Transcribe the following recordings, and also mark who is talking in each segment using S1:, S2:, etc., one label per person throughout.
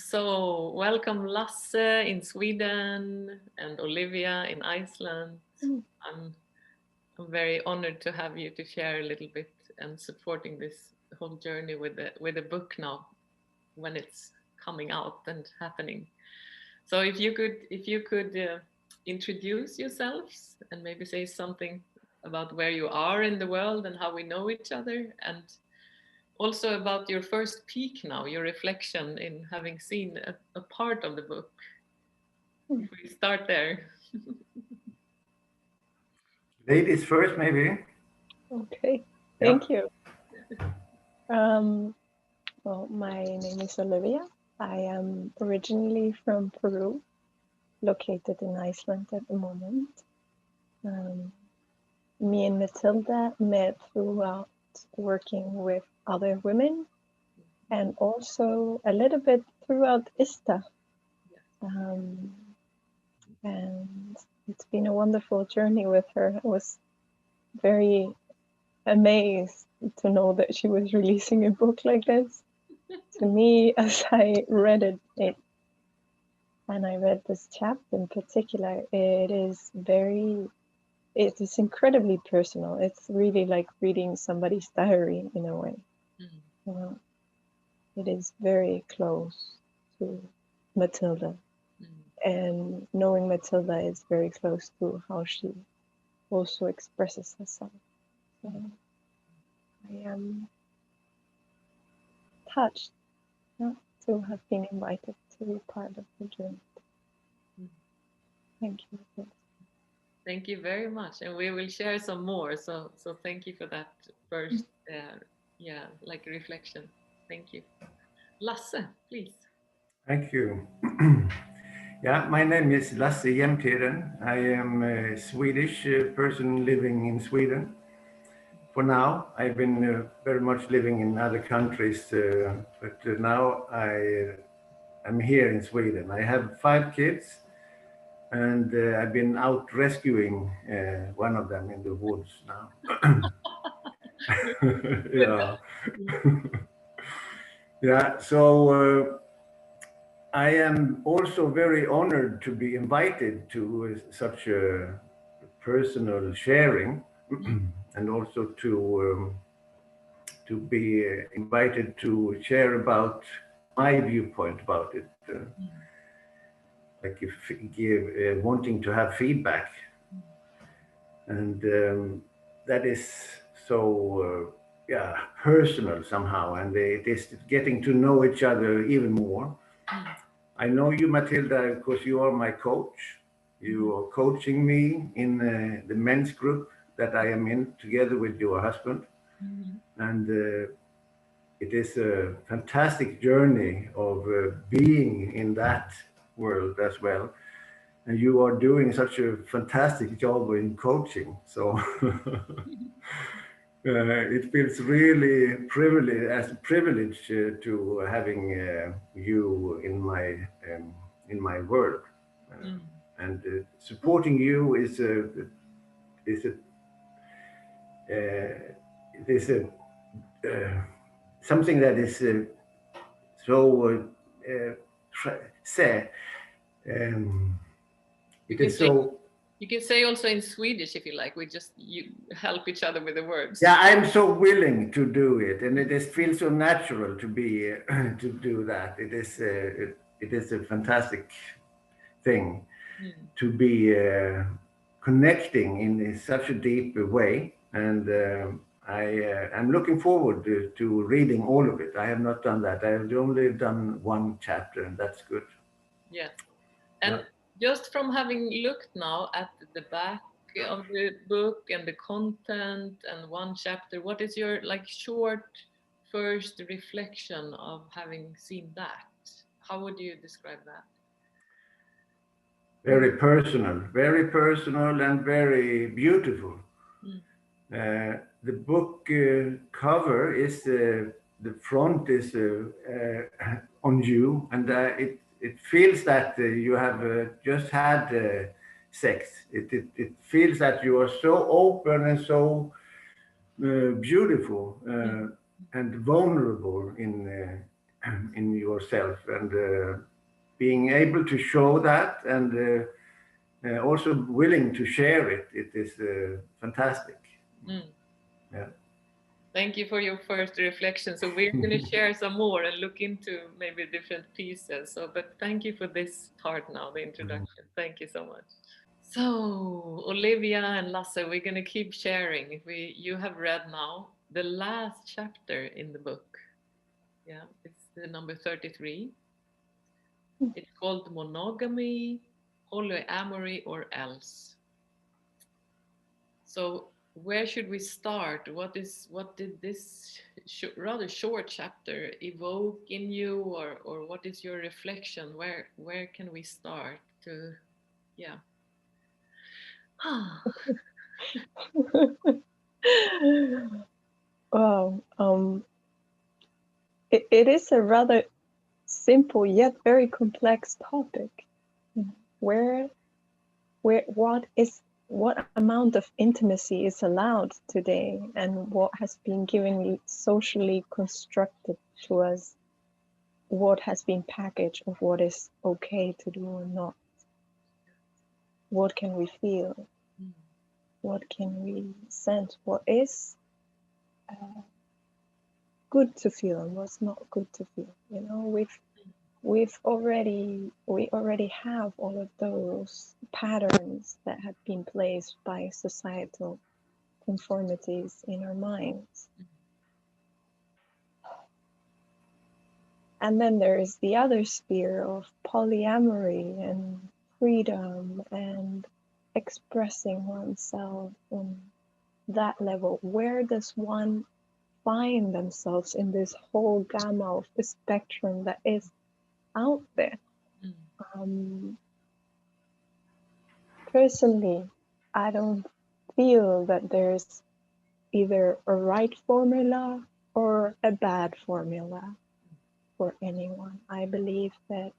S1: So welcome Lasse in Sweden and Olivia in Iceland. I'm very honored to have you to share a little bit and supporting this whole journey with the book now when it's coming out and happening. So if you could introduce yourselves and maybe say something about where you are in the world and how we know each other, and also about your first peek now, your reflection in having seen a part of the book. If we start there.
S2: Ladies first, maybe.
S3: Okay, thank you. Well, my name is Olivia. I am originally from Peru, located in Iceland at the moment. Me and Matilda met throughout working with other women and also a little bit throughout ISTA. And it's been a wonderful journey with her. I was very amazed to know that she was releasing a book like this. To me, as I read it, and I read this chapter in particular, it is incredibly personal. It's really like reading somebody's diary in a way. It is very close to Matilda. And knowing Matilda is very close to how she also expresses herself. So I am touched to have been invited to be part of the journey. Thank you.
S1: Thank you very much, and we will share some more. So thank you for that first, like reflection. Thank you, Lasse, please.
S2: Thank you. Yeah, my name is Lasse Jämtheden. I am a Swedish person living in Sweden. For now, I've been very much living in other countries, but now I'm here in Sweden. I have 5 kids, and I've been out rescuing one of them in the woods now. Yeah. Yeah, so I am also very honored to be invited to such a personal sharing, and also to be invited to share about my viewpoint about it, like if wanting to have feedback, and that is so personal somehow, and it is getting to know each other even more. I know you, Matilda, because you are my coach. You are coaching me in the men's group that I am in together with your husband. And it is a fantastic journey of being in that world as well. And you are doing such a fantastic job in coaching. So it feels really privilege to having you in my world, and supporting you is something that is so sad. It is so.
S1: You can say also in Swedish if you like. You help each other with the words.
S2: Yeah, I'm so willing to do it, and it feels so natural to be to do that. It is a fantastic thing to be connecting in such a deep way, and I'm looking forward to reading all of it. I have not done that. I have only done 1 chapter, and that's good.
S1: Yeah, and just from having looked now at the back of the book and the content and 1 chapter, what is your short first reflection of having seen that? How would you describe that?
S2: Very personal and very beautiful. The book cover is the front is on you, and it feels that you have just had sex. It feels that you are so open and so beautiful and vulnerable in yourself, and being able to show that, and also willing to share it. It is fantastic. Yeah.
S1: Thank you for your first reflection. So we're going to share some more and look into maybe different pieces. So, but thank you for this part now, the introduction. Thank you so much. So Olivia and Lasse, we're going to keep sharing. You have read now the last chapter in the book. Yeah, it's the number 33. It's called Monogamy, Polyamory, or Else. So where should we start? What did this rather short chapter evoke in you, or what is your reflection? Where can we start to, yeah.
S3: Wow. It is a rather simple yet very complex topic. Where what amount of intimacy is allowed today, and what has been given socially constructed to us, what has been packaged of what is okay to do or not. What can we feel? What can we sense? What is good to feel and what's not good to feel? You know, we already have all of those patterns that have been placed by societal conformities in our minds. And then there is the other sphere of polyamory and freedom and expressing oneself on that level. Where does one find themselves in this whole gamma of the spectrum that is out there? Personally, I don't feel that there's either a right formula or a bad formula for anyone. I believe that,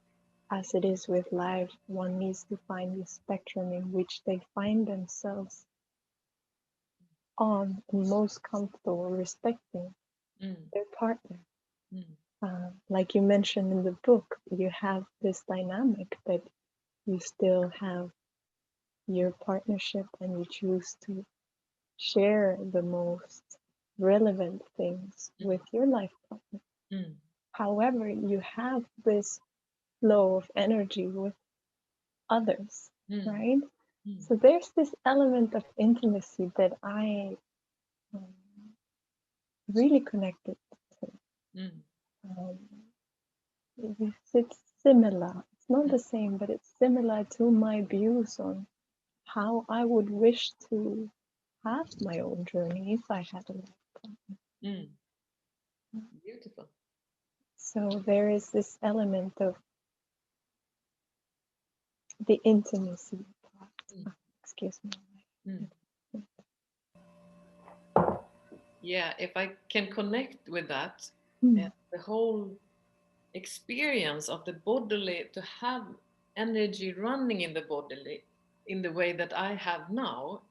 S3: as it is with life, one needs to find the spectrum in which they find themselves on, and most comfortable respecting their partner. Like you mentioned in the book, you have this dynamic that you still have your partnership and you choose to share the most relevant things with your life partner. However, you have this flow of energy with others, right? So there's this element of intimacy that I really connected to. It's similar. It's not the same, but it's similar to my views on how I would wish to have my own journey if I had a life.
S1: Beautiful.
S3: So there is this element of the intimacy part. Excuse me.
S1: Yeah, if I can connect with that, the whole experience of the bodily, to have energy running in the bodily in the way that I have now,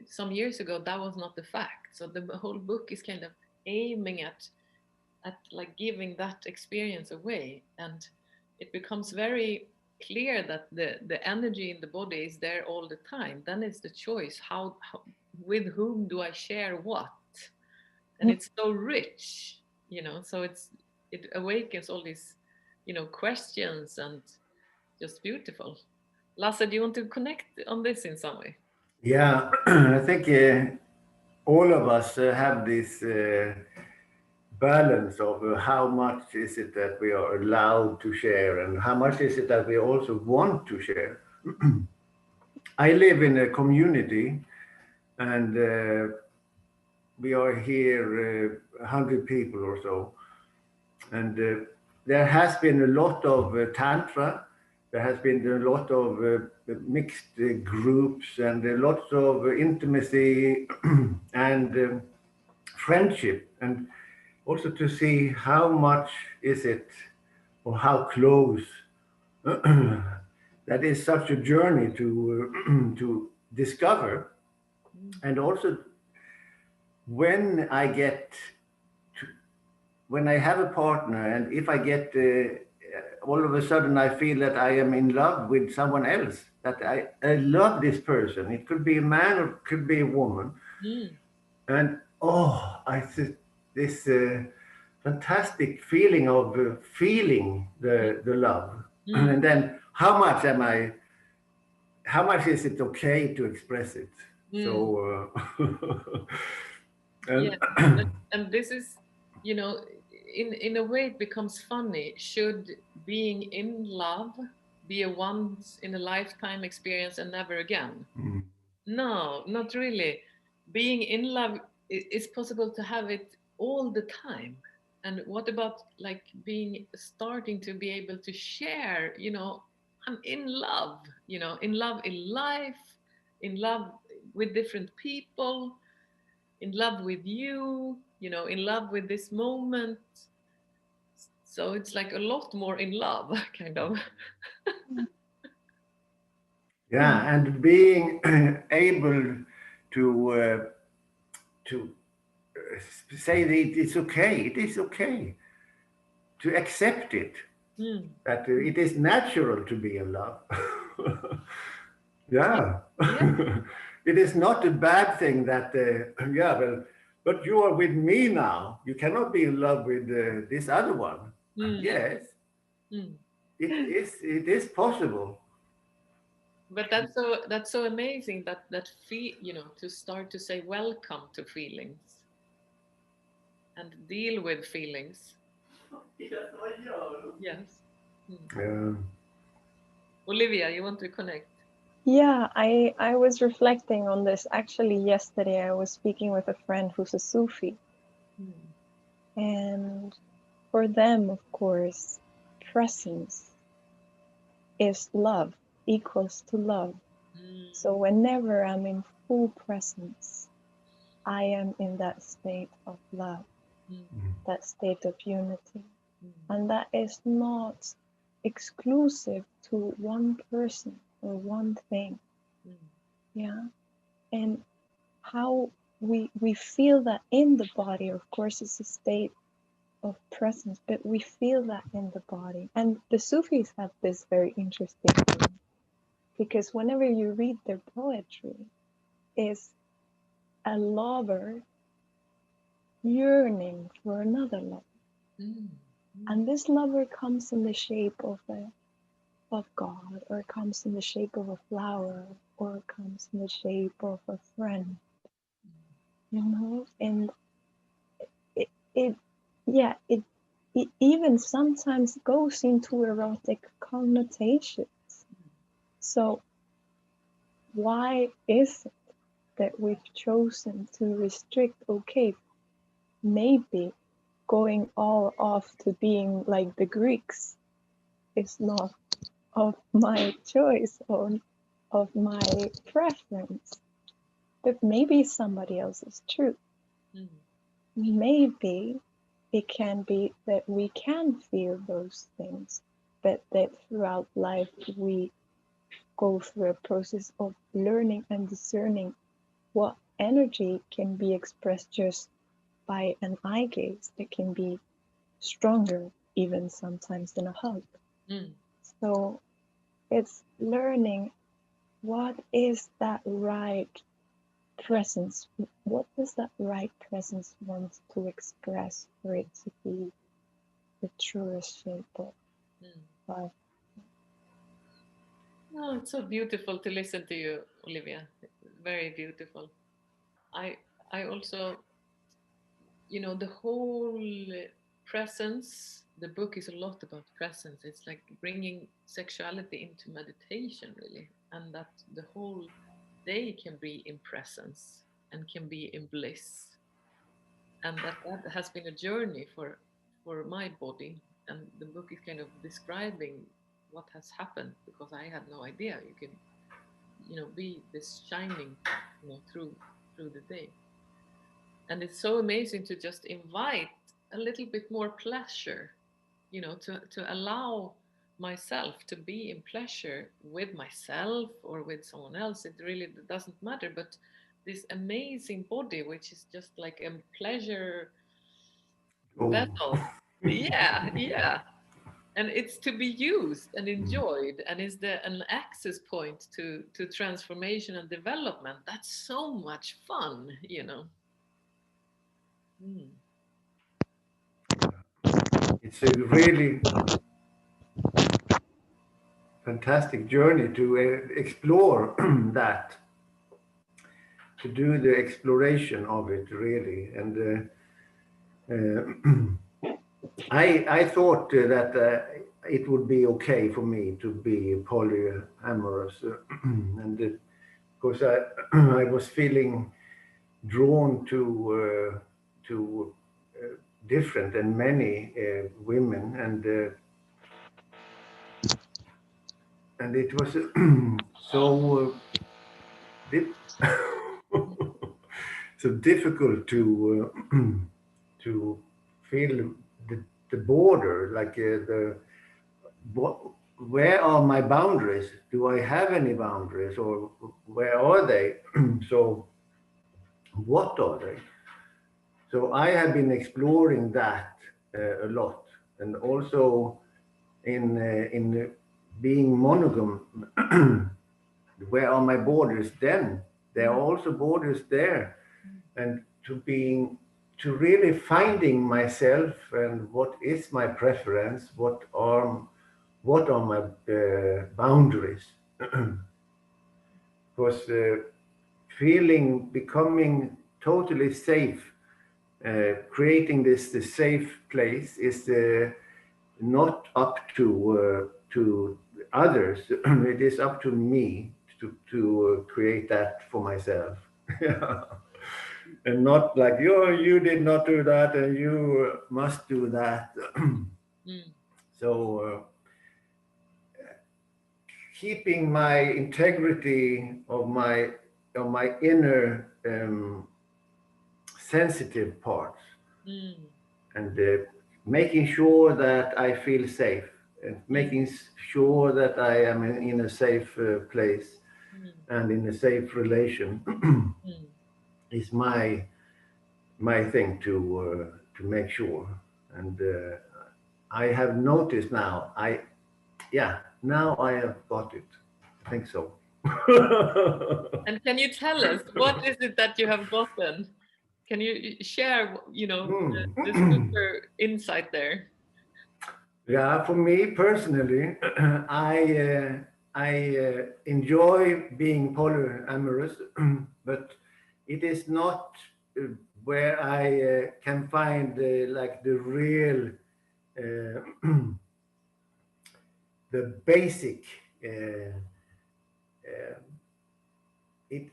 S1: some years ago that was not the fact. So the whole book is kind of aiming at like giving that experience away, and it becomes very clear that the energy in the body is there all the time. Then it's the choice, how with whom do I share what, and it's so rich, you know. So it awakens all these, you know, questions, and just beautiful. Lasse, do you want to connect on this in some way?
S2: Yeah, I think all of us have this balance of how much is it that we are allowed to share and how much is it that we also want to share. I live in a community, and we are here 100 people or so, and there has been a lot of tantra. There has been a lot of mixed groups and lots of intimacy and friendship, and also to see how much is it or how close. That is such a journey to to discover. And also when I get when I have a partner, and if I get all of a sudden I feel that I am in love with someone else, that I love this person. It could be a man or it could be a woman.
S1: Mm.
S2: And oh, I this fantastic feeling of feeling the love.
S1: Mm.
S2: And then how much is it okay to express it?
S1: Mm.
S2: So,
S1: Yeah,
S2: and
S1: and this is, you know, in a way it becomes funny. Should being in love be a once in a lifetime experience and never again? No, not really. Being in love is possible to have it all the time. And what about like being starting to be able to share, you know, I'm in love, you know, in love in life, in love with different people, in love with you know, in love with this moment. So it's like a lot more in love, kind of.
S2: yeah, and being able to to say that it's okay. It is okay to accept it.
S1: Mm.
S2: That it is natural to be in love. Yeah.
S1: Yeah.
S2: It is not a bad thing that, yeah, well, but you are with me now. You cannot be in love with this other one.
S1: Mm.
S2: Yes,
S1: Mm.
S2: it is possible.
S1: But that's so amazing that feel, you know, to start to say welcome to feelings and deal with feelings. Yes. Mm.
S2: Yeah.
S1: Olivia, you want to connect?
S3: Yeah, I was reflecting on this. Actually, yesterday I was speaking with a friend who's a Sufi,
S1: Mm.
S3: and for them, of course, presence is love, equals to love.
S1: Mm.
S3: So whenever I'm in full presence, I am in that state of love,
S1: Mm.
S3: that state of unity.
S1: Mm.
S3: And that is not exclusive to one person or one thing.
S1: Mm.
S3: Yeah. And how we feel that in the body, of course, it's a state of presence, but we feel that in the body. And the Sufis have this very interesting thing, because whenever you read their poetry, is a lover yearning for another lover.
S1: Mm. Mm.
S3: And this lover comes in the shape of God, or comes in the shape of a flower, or comes in the shape of a friend, you know? And it, it yeah, it even sometimes goes into erotic connotations. So why is it that we've chosen to restrict, okay, maybe going all off to being like the Greeks is not of my choice or of my preference, but maybe somebody else's truth.
S1: Mm.
S3: Maybe it can be that we can feel those things, but that throughout life we go through a process of learning and discerning what energy can be expressed just by an eye gaze that can be stronger even sometimes than a hug.
S1: Mm.
S3: So it's learning what is that right presence, what does that right presence want to express for it to be the truest shape of
S1: Mm.
S3: love.
S1: Oh, it's so beautiful to listen to you, Olivia. Very beautiful. I I also, you know, the whole presence. The book is a lot about presence. It's like bringing sexuality into meditation, really, and that the whole day can be in presence and can be in bliss, and that has been a journey for my body. And the book is kind of describing what has happened, because I had no idea you can, you know, be this shining, you know, through the day. And it's so amazing to just invite a little bit more pleasure, you know, to allow myself to be in pleasure with myself or with someone else. It really doesn't matter, but this amazing body, which is just like a pleasure
S2: Oh.
S1: vessel. Yeah, yeah. And it's to be used and enjoyed, and is an access point to transformation and development. That's so much fun, you know. Mm.
S2: It's a really fantastic journey to explore that, to do the exploration of it, really. And I thought that it would be okay for me to be polyamorous, and because I was feeling drawn to different and many women, and it was so so difficult to feel the border, like what, where are my boundaries? Do I have any boundaries, or where are they? So what are they? So I have been exploring that a lot, and also in being monogam. Where are my borders then? There are also borders there, and to really finding myself and what is my preference, what are my boundaries, because becoming totally safe, creating the safe place is not up to others. It is up to me to create that for myself. And not like you did not do that and you must do that. So keeping my integrity of my inner sensitive parts, and making sure that I feel safe, and making sure that I am in a safe place and in a safe relation is my thing to make sure. And I have noticed now. Now I have got it. I think so.
S1: And can you tell us what is it that you have gotten? Can you share, the super insight there?
S2: Yeah, for me personally, I enjoy being polyamorous, but it is not where I can find like the real, the basic.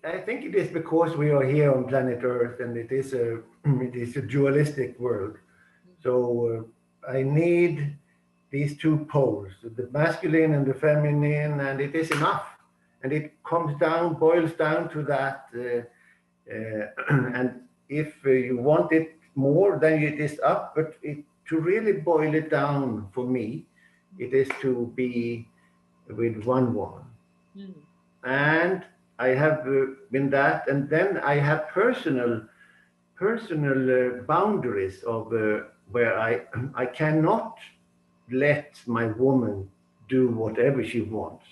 S2: I think it is because we are here on planet Earth, and it is a dualistic world. So I need these two poles, the masculine and the feminine, and it is enough. And it boils down to that. And if you want it more, then it is up. But to really boil it down for me, it is to be with one woman. And I have been that, and then I have personal boundaries of where I cannot let my woman do whatever she wants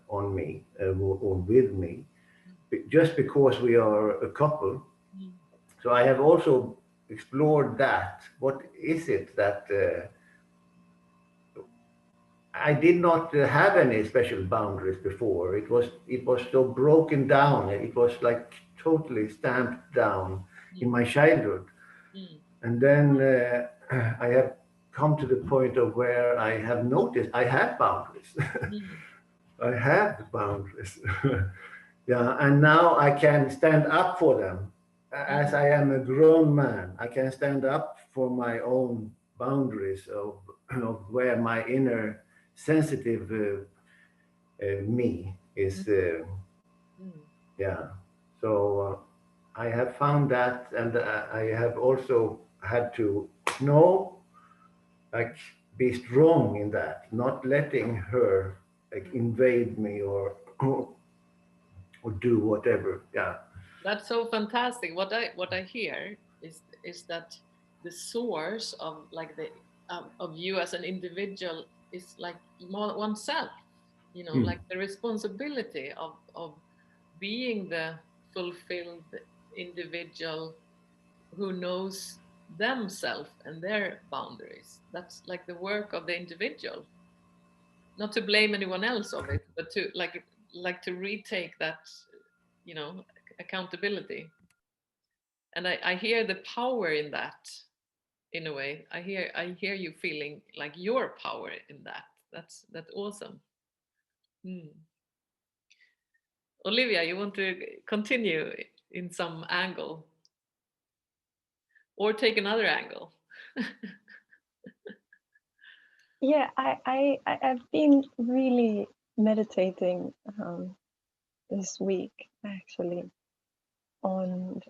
S2: on me or with me, just because we are a couple. So I have also explored that. What is it that I did not have any special boundaries before. It was so broken down. It was like totally stamped down in my childhood. And then I have come to the point of where I have noticed I have boundaries. I have boundaries. Yeah, and now I can stand up for them. As I am a grown man, I can stand up for my own boundaries of where my inner sensitive me is. Yeah. So I have found that, and I have also had to like be strong in that, not letting her like invade me or do whatever. Yeah.
S1: That's so fantastic. What I hear is that the source of like the of you as an individual is like oneself, you know, like the responsibility of being the fulfilled individual who knows themselves and their boundaries. That's like the work of the individual, not to blame anyone else of it, but to like to retake that, you know, accountability. And I hear the power in that. In a way, I hear you feeling like your power in that. That's awesome. Hmm. Olivia, you want to continue in some angle or take another angle?
S3: Yeah, I've been really meditating this week actually on,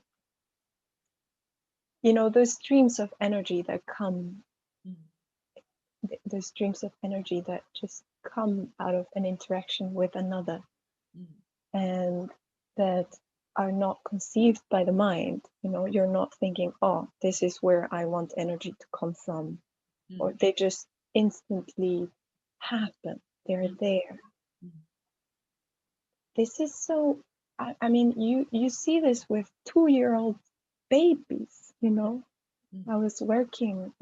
S3: you know, those streams of energy that come, the streams of energy that just come out of an interaction with another, and that are not conceived by the mind. You know, you're not thinking, oh, this is where I want energy to come from, or they just instantly happen. They're there. This is so, I mean, you see this with 2-year-old babies, you know. I was working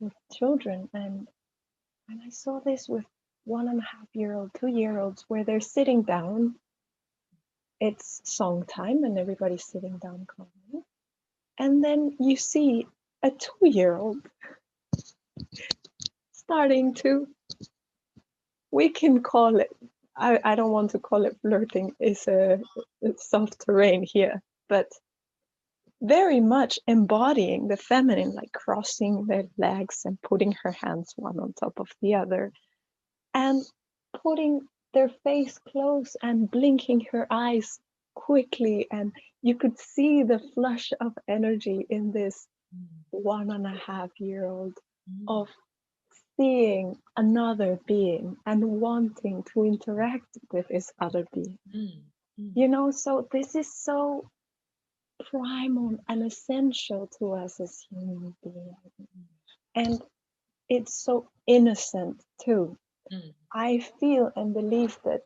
S3: with children, and I saw this with 1.5-year-old, 2-year-olds, where they're sitting down. It's song time and everybody's sitting down calmly. And then you see a 2-year-old starting to, we can call it, I don't want to call it flirting, it's a soft terrain here, but very much embodying the feminine, like crossing their legs and putting her hands one on top of the other, and putting their face close and blinking her eyes quickly. And you could see the flush of energy in this 1.5-year-old of seeing another being and wanting to interact with this other being. You know, so this is so primal and essential to us as human beings. And it's so innocent too. I feel and believe that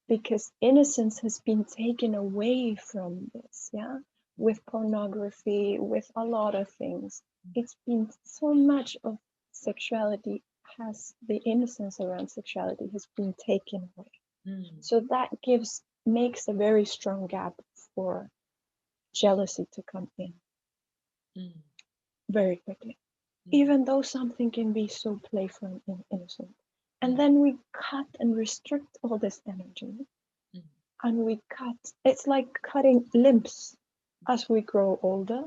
S3: because innocence has been taken away from this, yeah, with pornography, with a lot of things, it's been so much of sexuality has, the innocence around sexuality has been taken away. So that makes a very strong gap for jealousy to come in very quickly, even though something can be so playful and innocent. And then we cut and restrict all this energy, and we cut, it's like cutting limbs as we grow older.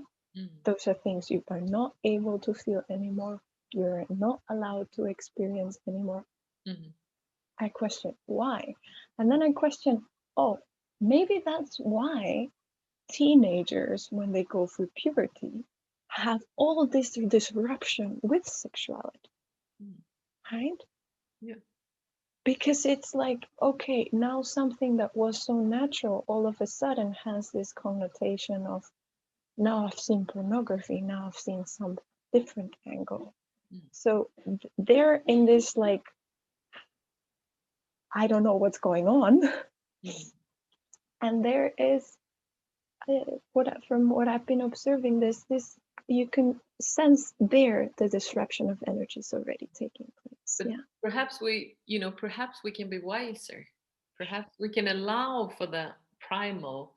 S3: Those are things you are not able to feel anymore, you're not allowed to experience anymore. I question why, and then I question, oh, maybe that's why teenagers, when they go through puberty, have all this disruption with sexuality, right?
S1: Yeah.
S3: Because it's like, okay, now something that was so natural all of a sudden has this connotation of, now I've seen pornography, now I've seen some different angle. So they're in this like, I don't know what's going on. And there is, from what I've been observing, this you can sense there the disruption of energy is already taking place.
S1: But perhaps we can be wiser. Perhaps we can allow for the primal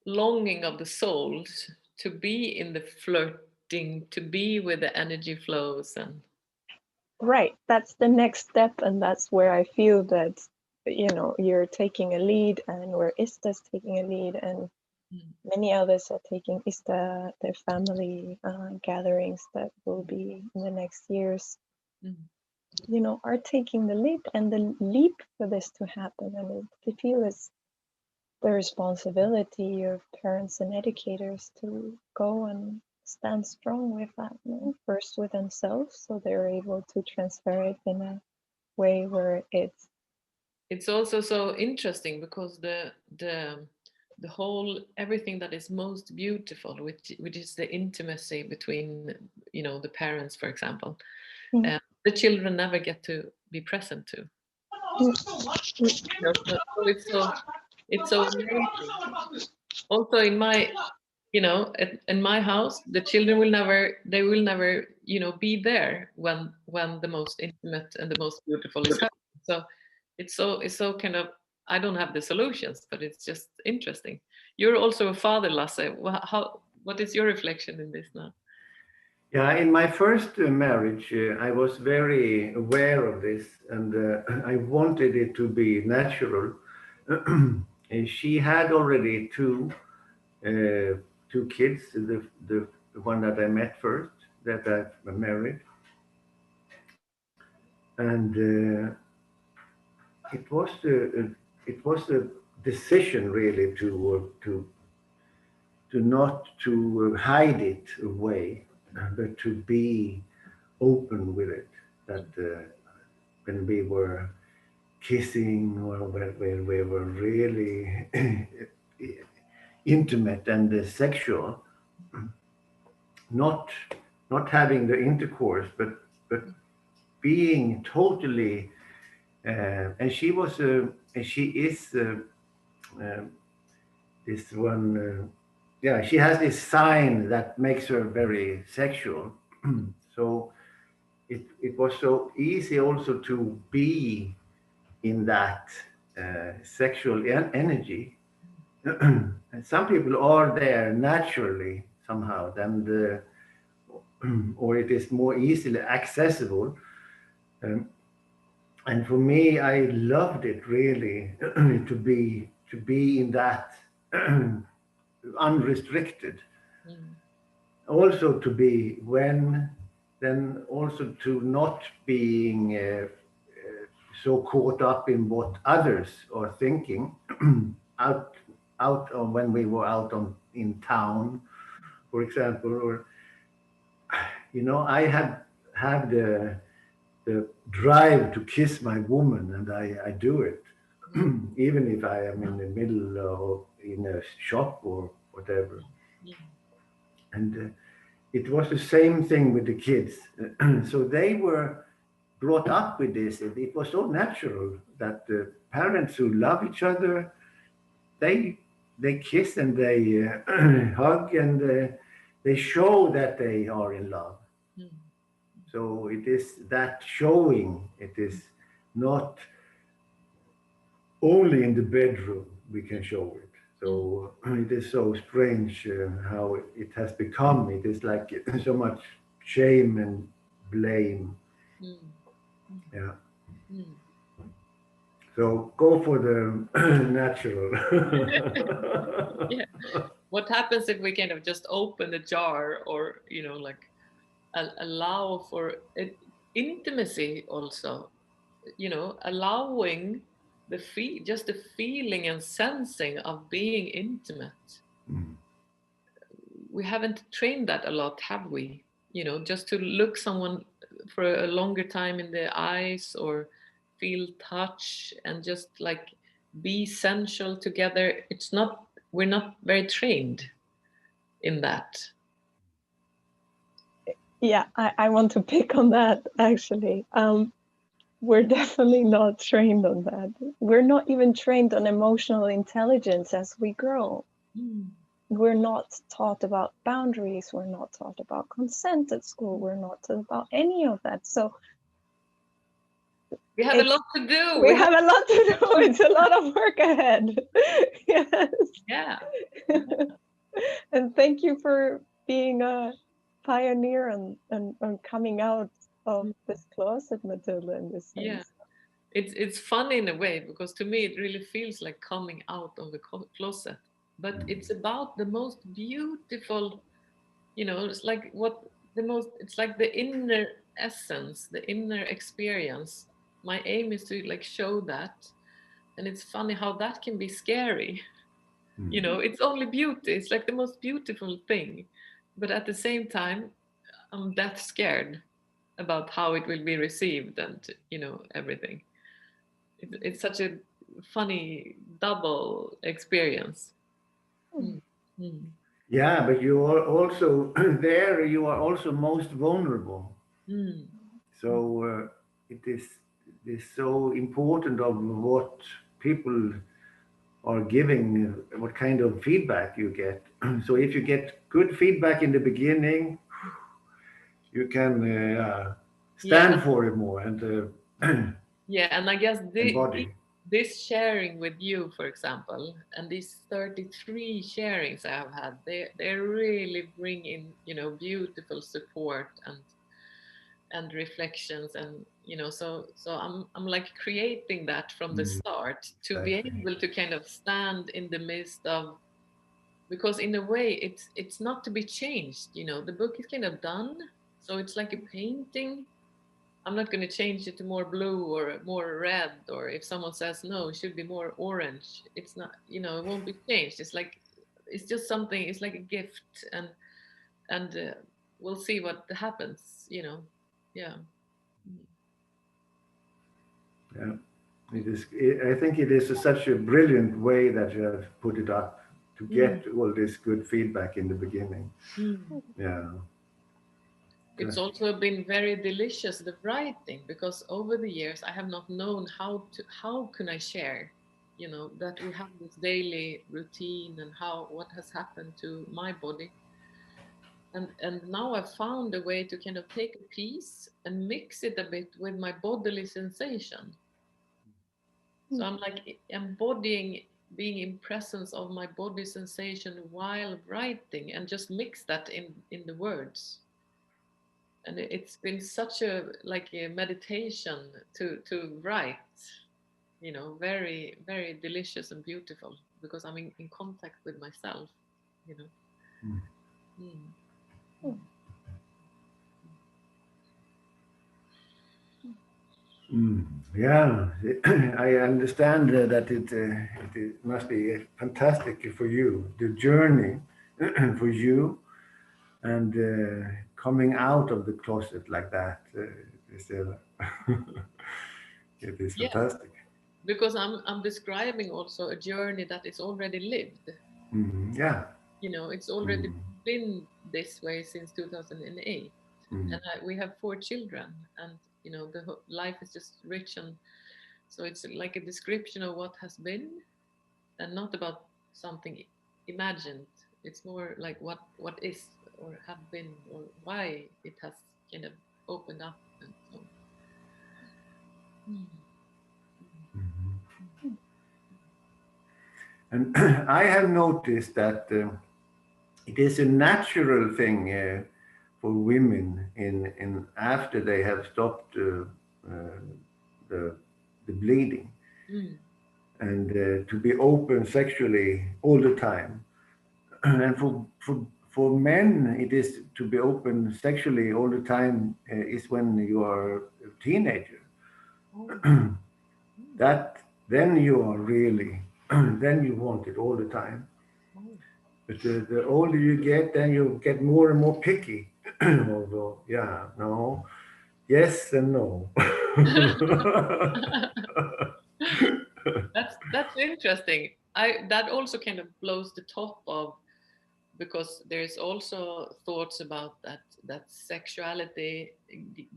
S1: longing of the souls to be in the flirting, to be with the energy flows. And
S3: right, that's the next step, and that's where I feel that, you know, you're taking a lead, and where Ista's taking a lead, and many others are taking Ista, their family gatherings that will be in the next years, you know, are taking the lead, and the leap for this to happen. And I feel it's the responsibility of parents and educators to go and stand strong with that, you know, first with themselves, so they're able to transfer it in a way where it's
S1: also so interesting because the the whole, everything that is most beautiful, which is the intimacy between, you know, the parents, for example, the children never get to be present to. You know, so it's so amazing. Also in my, you know, in my house, the children will never, they will never, you know, be there when the most intimate and the most beautiful is happening. So it's so kind of, I don't have the solutions, but it's just interesting. You're also a father, Lasse. What is your reflection in this now?
S2: Yeah, in my first marriage, I was very aware of this, and I wanted it to be natural. And she had already two kids, the one that I met first, that I married, and it was a decision really to not to hide it away, but to be open with it. That when we were kissing or when we were really intimate and sexual, not having the intercourse, but being totally. And she was, and she is this one. Yeah, she has this sign that makes her very sexual. So it was so easy also to be in that sexual energy. And some people are there naturally somehow, and or it is more easily accessible. And for me, I loved it really to be in that unrestricted. Also to be then also to not being so caught up in what others are thinking out on when we were out in town, for example, or you know, I have the drive to kiss my woman, and I do it, even if I am in the middle of in a shop or whatever. And it was the same thing with the kids. So they were brought up with this. It was so natural that the parents who love each other, they kiss and they hug and they show that they are in love. So it is that showing. It is not only in the bedroom we can show it. So it is so strange how it has become. It is like so much shame and blame. Yeah. So go for the natural.
S1: Yeah. What happens if we kind of just open the jar, or you know, like allow for intimacy also, you know, allowing just the feeling and sensing of being intimate. We haven't trained that a lot, have we? You know, just to look someone for a longer time in the eyes, or feel touch, and just like be sensual together. We're not very trained in that.
S3: Yeah, I want to pick on that actually. We're definitely not trained on that. We're not even trained on emotional intelligence as we grow. We're not taught about boundaries. We're not taught about consent at school. We're not taught about any of that. So
S1: we have a lot to do.
S3: We have a lot to do. It's a lot of work ahead. Yes.
S1: Yeah.
S3: And thank you for being a pioneer and coming out of this closet, Matilda, in this sense.
S1: Yeah. It's funny in a way, because to me it really feels like coming out of the closet, but it's about the most beautiful, you know, it's like it's like the inner essence, the inner experience. My aim is to like show that, and it's funny how that can be scary. You know, it's only beauty, it's like the most beautiful thing, but at the same time I'm that scared about how it will be received, and you know, everything. It's such a funny double experience. Mm. Mm.
S2: Yeah, but you are also there. You are also most vulnerable.
S1: Mm.
S2: So it is so important of what people are giving, what kind of feedback you get. So if you get good feedback in the beginning, you can
S1: Yeah,
S2: stand for it more and
S1: yeah, and I guess
S2: embody.
S1: this sharing with you, for example, and these 33 sharings I have had, they really bring in, beautiful support and reflections, and so I'm like creating that from the
S2: Mm,
S1: start to be
S2: exactly.
S1: able to kind of stand in the midst of, because in a way it's not to be changed. The book is kind of done, so it's like a painting. I'm not going to change it to more blue or more red, or if someone says no, it should be more orange. It's not, it won't be changed. It's like, it's just something. It's like a gift, and we'll see what happens. Yeah. Mm.
S2: Yeah, it is. I think it is such a brilliant way that you have put it up to
S1: Mm.
S2: get all this good feedback in the beginning.
S1: Mm.
S2: Yeah.
S1: It's also been very delicious, the writing, because over the years I have not known how can I share, that we have this daily routine and what has happened to my body. And now I've found a way to kind of take a piece and mix it a bit with my bodily sensation. So I'm like embodying being in presence of my body sensation while writing, and just mix that in the words. And it's been such a like a meditation to write, very very delicious and beautiful, because I'm in contact with myself, you know
S2: Mm.
S1: mm.
S2: Mm. Yeah, I understand that it must be fantastic for you, the journey for you, and coming out of the closet like that is it is
S1: Yeah,
S2: fantastic.
S1: because I'm describing also a journey that is already lived.
S2: Mm. Yeah.
S1: It's already
S2: Mm.
S1: been this way since 2008.
S2: Mm.
S1: And we have 4 children, and the life is just rich, and so it's like a description of what has been, and not about something imagined. It's more like what is, or have been, or why it has kind of opened up, and so. Mm.
S2: And I have noticed that it is a natural thing for women in after they have stopped the the bleeding,
S1: Mm.
S2: and to be open sexually all the time. And for men, it is to be open sexually all the time is when you are a teenager.
S1: Oh. Mm.
S2: That then you are really then you want it all the time.
S1: Oh.
S2: But the older you get, then you get more and more picky. Although, yeah, no, yes and no.
S1: That's interesting. That also kind of blows the top of, because there's also thoughts about that sexuality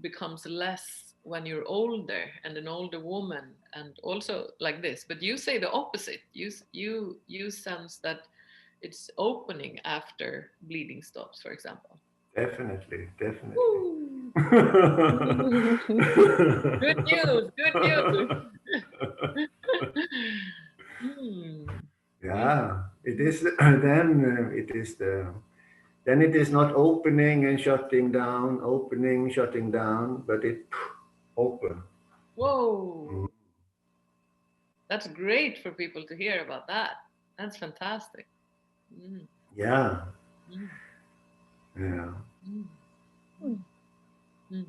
S1: becomes less when you're older and an older woman, and also like this. But you say the opposite. You sense that it's opening after bleeding stops, for example.
S2: Definitely, definitely.
S1: Woo! Good news, good news. Hmm. Mm.
S2: Yeah, it is. Then it is then it is not opening and shutting down, opening, shutting down, but it open. Mm.
S1: Whoa, that's great for people to hear about that. That's fantastic. Mm.
S2: Yeah,
S1: Mm.
S2: yeah.
S1: Mm. Mm. Mm.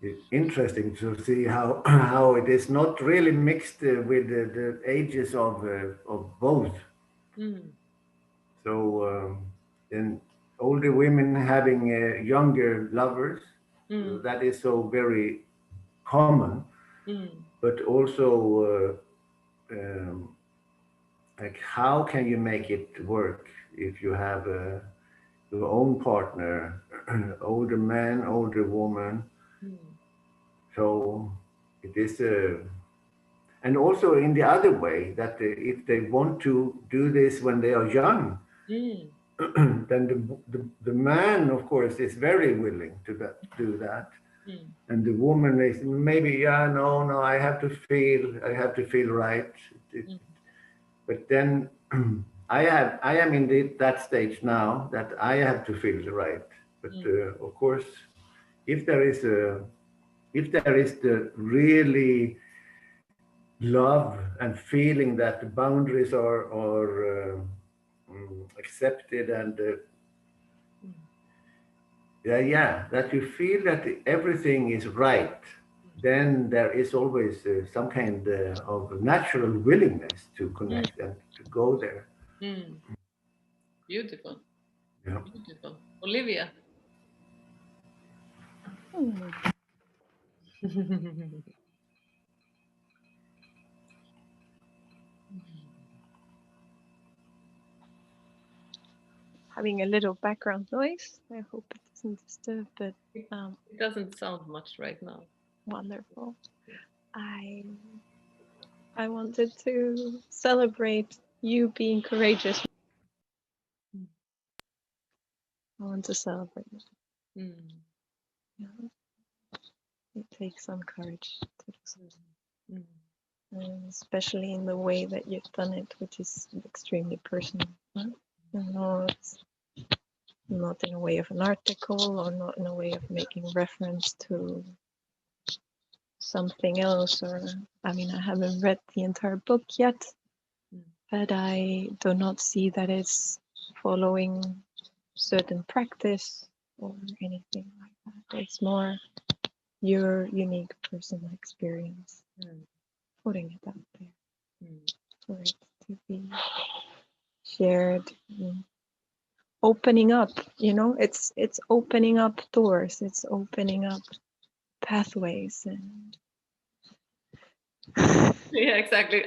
S2: It's interesting to see how how it is not really mixed with the ages of both.
S1: Mm.
S2: So then older women having younger lovers,
S1: Mm.
S2: that is so very common.
S1: Mm.
S2: But also like how can you make it work if you have your own partner, older man, older woman. So it is and also in the other way that if they want to do this when they are young, then the man, of course, is very willing to do that. And the woman is maybe, yeah, no, I have to feel right. But then I am in that stage now that I have to feel right. But of course, if there is the really love and feeling that the boundaries are accepted and that you feel that everything is right, then there is always some kind of natural willingness to connect and to go there.
S1: Beautiful.
S2: Yeah.
S1: Beautiful. Olivia.
S3: Having a little background noise. I hope it doesn't disturb, but
S1: It doesn't sound much right now.
S3: wonderful. I wanted to celebrate you being courageous. I want to celebrate it. Yeah. It takes some courage to do so. Especially in the way that you've done it, which is extremely personal. It's not in a way of an article or not in a way of making reference to something else. Or I mean, I haven't read the entire book yet, but I do not see that it's following certain practice or anything like that. It's more your unique personal experience, putting it out there for it to be shared, opening up. It's opening up doors, it's opening up pathways, and
S1: yeah, exactly.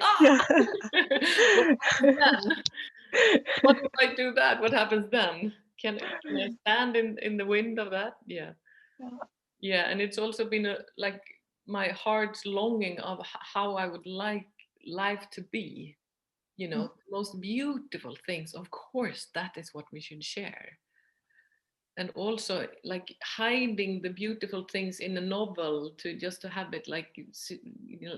S1: What if I do that? What happens then? Can I stand in the wind of that? Yeah. And it's also been like my heart's longing of how I would like life to be. The most beautiful things. Of course, that is what we should share. And also like hiding the beautiful things in a novel to have it like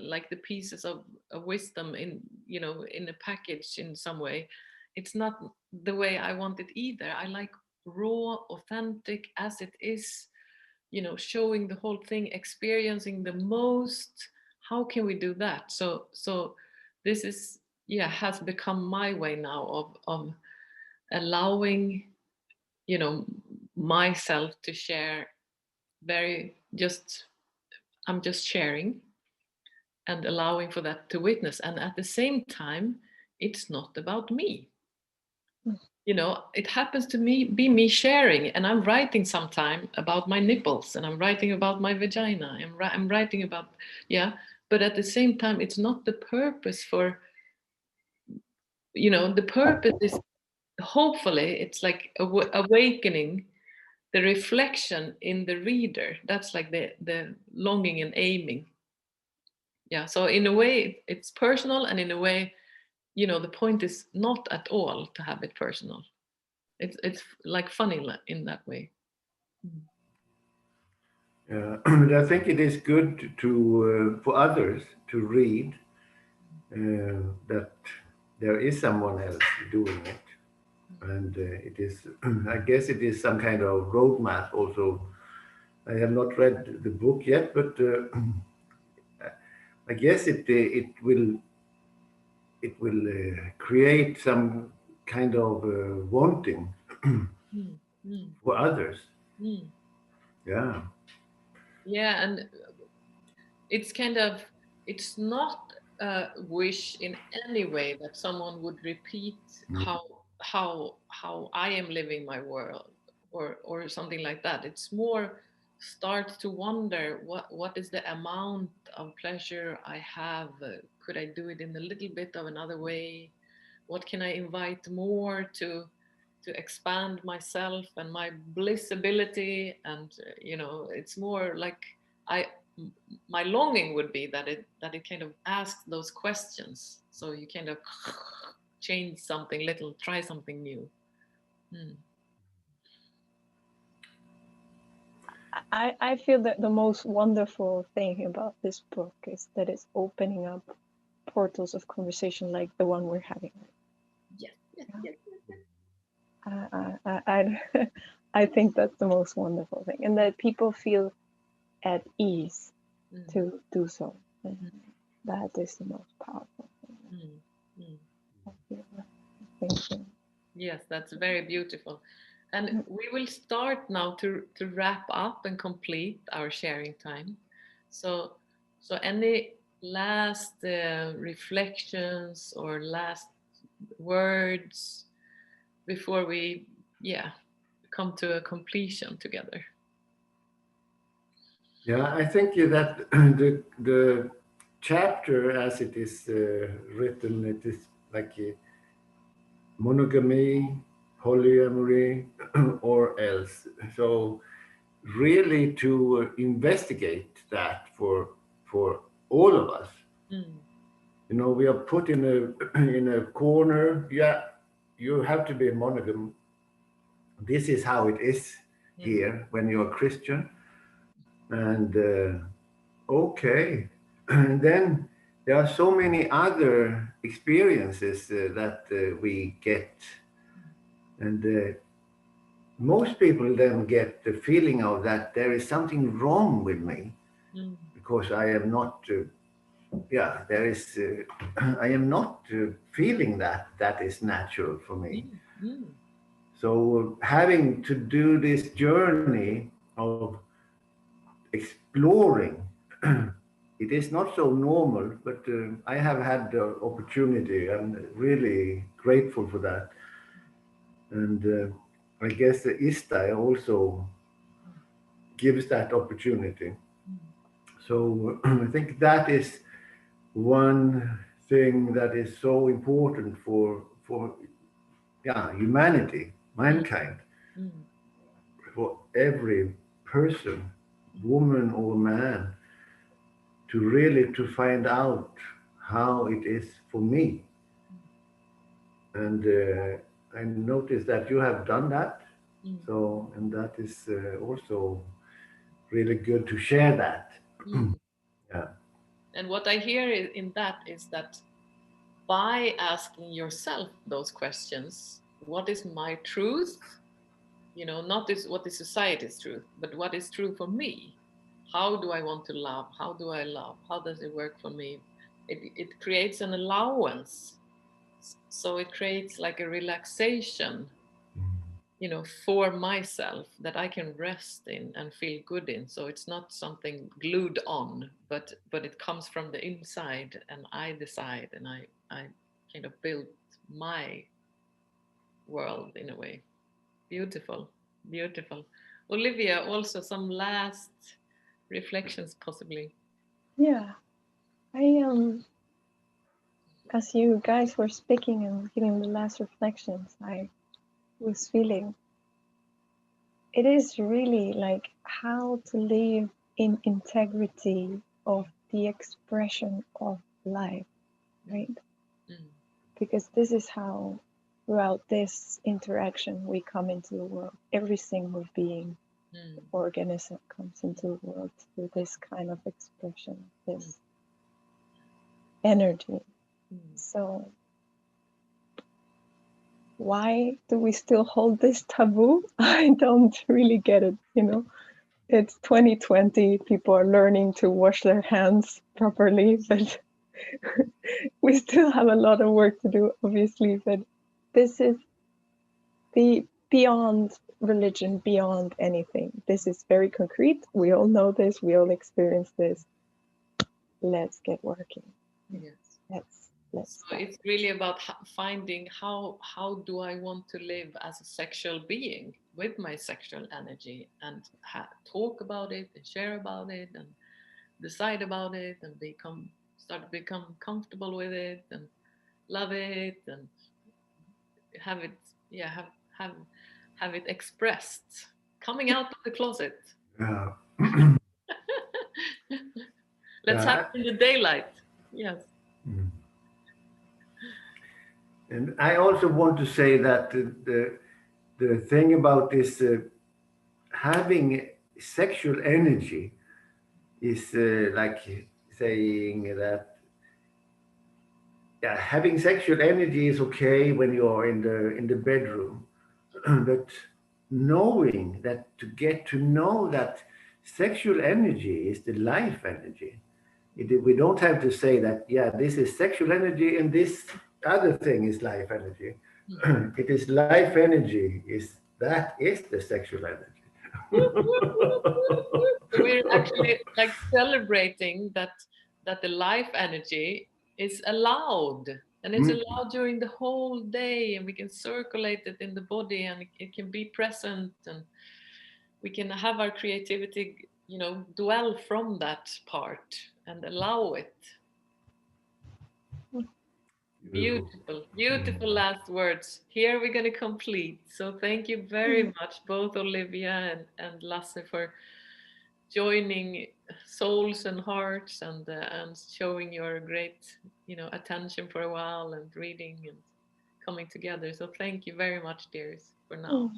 S1: like the pieces of wisdom in in a package in some way. It's not the way I want it either. I like raw, authentic as it is, showing the whole thing, experiencing the most. How can we do that? So this is has become my way now of allowing myself to share I'm just sharing and allowing for that to witness. And at the same time, it's not about me. It happens to be me sharing, and I'm writing sometime about my nipples, and I'm writing about my vagina, and I'm writing about but at the same time, it's not the purpose for the purpose is hopefully it's like awakening the reflection in the reader. That's like the longing and aiming. So in a way it's personal, and in a way the point is not at all to have it personal. It's like funny in that way.
S2: I think it is good to for others to read that there is someone else doing it, and it is I guess it is some kind of roadmap also. I have not read the book yet, but I guess it will create some kind of wanting for others.
S1: And it's kind of, it's not a wish in any way that someone would repeat how I am living my world or something like that. It's more start to wonder what is the amount of pleasure I have. Could I do it in a little bit of another way? what can I invite more to expand myself and my blissability, and it's more like I my longing would be that it kind of asks those questions, so you kind of change something little, try something new.
S3: I feel that the most wonderful thing about this book is that it's opening up portals of conversation like the one we're having.
S1: Yes.
S3: I think that's the most wonderful thing, and that people feel at ease to do so. That is the most powerful thing. Thank you.
S1: Yes, that's very beautiful. And we will start now to wrap up and complete our sharing time. So any last reflections or last words before we come to a completion together?
S2: Yeah, I think that the chapter as it is written, it is like monogamy, polyamory, or else. So really to investigate that for all of us. We are put in a corner. Yeah, you have to be monogam. This is how it is here when you're a Christian. And okay, and then there are so many other experiences that we get, and most people then get the feeling of that there is something wrong with me because I am not I am not feeling that is natural for me. So having to do this journey of exploring, it is not so normal, but I have had the opportunity. I'm really grateful for that. And I guess the ISTA also gives that opportunity. So I think that is one thing that is so important for humanity, mankind, for every person, woman or man, to really to find out how it is for me. And I noticed that you have done that. So, and that is also really good to share that. Yeah.
S1: And what I hear in that is that by asking yourself those questions, what is my truth? Not what is society's truth, but what is true for me? How do I want to love? How do I love? How does it work for me? It creates an allowance. So it creates like a relaxation, for myself that I can rest in and feel good in. So it's not something glued on, but it comes from the inside, and I decide, and I kind of build my world in a way. Beautiful. Olivia, also some last reflections possibly.
S3: Yeah, as you guys were speaking and giving the last reflections, I was feeling it is really like how to live in integrity of the expression of life, right? Because this is how throughout this interaction we come into the world. Every single being, organism comes into the world through this kind of expression, this energy. So why do we still hold this taboo? I don't really get it, It's 2020, people are learning to wash their hands properly, but we still have a lot of work to do, obviously. But this is beyond religion, beyond anything. This is very concrete. We all know this, we all experience this. Let's get working.
S1: Yes.
S3: Let's
S1: so it's really about finding how do I want to live as a sexual being with my sexual energy, and talk about it and share about it and decide about it and start to become comfortable with it and love it and have it, yeah, have have it expressed, coming out of the closet.
S2: Yeah.
S1: Let's have
S2: Yeah.
S1: it in the daylight. Yes.
S2: Mm. And I also want to say that the thing about this having sexual energy is like saying that, yeah, having sexual energy is okay when you're in the bedroom, but knowing that, to get to know that sexual energy is the life energy. We don't have to say that, yeah, this is sexual energy and this other thing is life energy. It is life energy, that is the sexual energy.
S1: So we're actually like celebrating that the life energy is allowed, and it's
S2: Mm.
S1: allowed during the whole day, and we can circulate it in the body, and it can be present, and we can have our creativity, dwell from that part and allow it.
S2: Beautiful.
S1: Beautiful, beautiful last words. Here we're going to complete. So thank you very much, both Olivia and Lasse, for joining souls and hearts, and showing your great, attention for a while, and reading and coming together. So thank you very much, dears, for now.